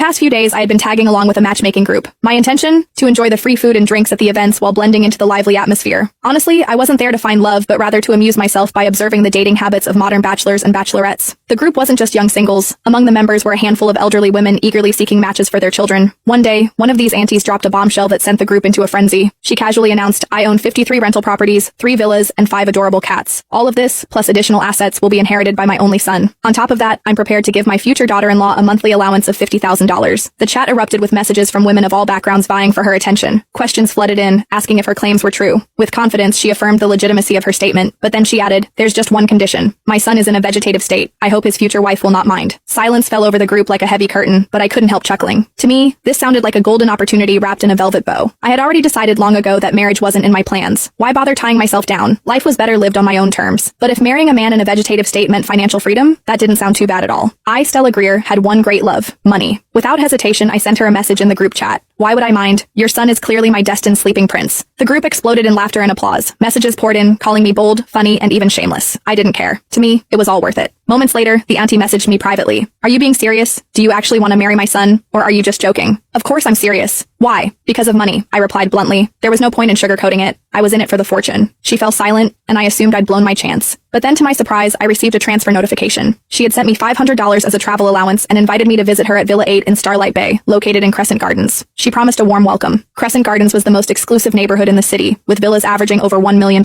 Past few days, I had been tagging along with a matchmaking group. My intention? To enjoy the free food and drinks at the events while blending into the lively atmosphere. Honestly, I wasn't there to find love, but rather to amuse myself by observing the dating habits of modern bachelors and bachelorettes. The group wasn't just young singles. Among the members were a handful of elderly women eagerly seeking matches for their children. One day, one of these aunties dropped a bombshell that sent the group into a frenzy. She casually announced, "I own 53 rental properties, 3 villas, and 5 adorable cats. All of this, plus additional assets, will be inherited by my only son. On top of that, I'm prepared to give my future daughter-in-law a monthly allowance of $50,000. The chat erupted with messages from women of all backgrounds vying for her attention. Questions flooded in, asking if her claims were true. With confidence, she affirmed the legitimacy of her statement, but then she added, "There's just one condition. My son is in a vegetative state. I hope his future wife will not mind." Silence fell over the group like a heavy curtain, but I couldn't help chuckling. To me, this sounded like a golden opportunity wrapped in a velvet bow. I had already decided long ago that marriage wasn't in my plans. Why bother tying myself down? Life was better lived on my own terms. But if marrying a man in a vegetative state meant financial freedom, that didn't sound too bad at all. I, Stella Greer, had one great love: money. Without hesitation, I sent her a message in the group chat. "Why would I mind? Your son is clearly my destined sleeping prince." The group exploded in laughter and applause. Messages poured in, calling me bold, funny, and even shameless. I didn't care. To me, it was all worth it. Moments later, the auntie messaged me privately. "Are you being serious? Do you actually want to marry my son? Or are you just joking?" "Of course I'm serious." "Why?" "Because of money," I replied bluntly. There was no point in sugarcoating it. I was in it for the fortune. She fell silent, and I assumed I'd blown my chance. But then to my surprise, I received a transfer notification. She had sent me $500 as a travel allowance and invited me to visit her at Villa 8 in Starlight Bay, located in Crescent Gardens. She promised a warm welcome. Crescent Gardens was the most exclusive neighborhood in the city, with villas averaging over $1 million.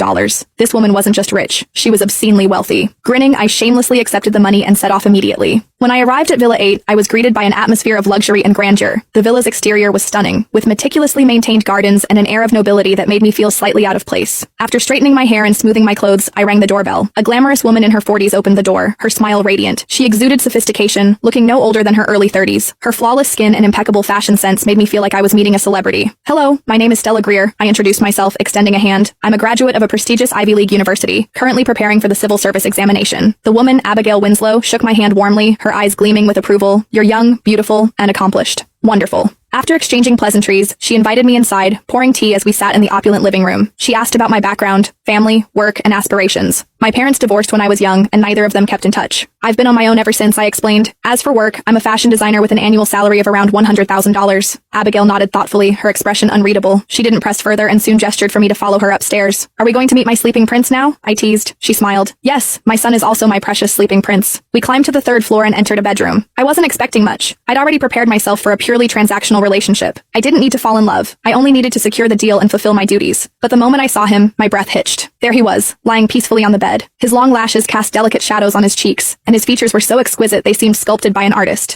This woman wasn't just rich, she was obscenely wealthy. Grinning, I shamelessly accepted the money and set off immediately. When I arrived at Villa 8, I was greeted by an atmosphere of luxury and grandeur. The villa's exterior was stunning, with meticulously maintained gardens and an air of nobility that made me feel slightly out of place. After straightening my hair and smoothing my clothes, I rang the doorbell. A glamorous woman in her 40s opened the door, her smile radiant. She exuded sophistication, looking no older than her early 30s. Her flawless skin and impeccable fashion sense made me feel like I was meeting a celebrity. "Hello, my name is Stella Greer," I introduced myself, extending a hand. "I'm a graduate of a prestigious Ivy League university, currently preparing for the civil service examination." The woman, Abigail Winslow, shook my hand warmly, her eyes gleaming with approval. "You're young, beautiful, and accomplished." "Wonderful." After exchanging pleasantries, she invited me inside, pouring tea as we sat in the opulent living room. She asked about my background, family, work, and aspirations. My parents divorced when I was young, and neither of them kept in touch. "I've been on my own ever since," I explained. "As for work, I'm a fashion designer with an annual salary of around $100,000. Abigail nodded thoughtfully, her expression unreadable. She didn't press further and soon gestured for me to follow her upstairs. "Are we going to meet my sleeping prince now?" I teased. She smiled. "Yes, my son is also my precious sleeping prince." We climbed to the 3rd floor and entered a bedroom. I wasn't expecting much. I'd already prepared myself for a purely transactional relationship. I didn't need to fall in love. I only needed to secure the deal and fulfill my duties. But the moment I saw him, my breath hitched. There he was, lying peacefully on the bed. His long lashes cast delicate shadows on his cheeks, and his features were so exquisite they seemed sculpted by an artist.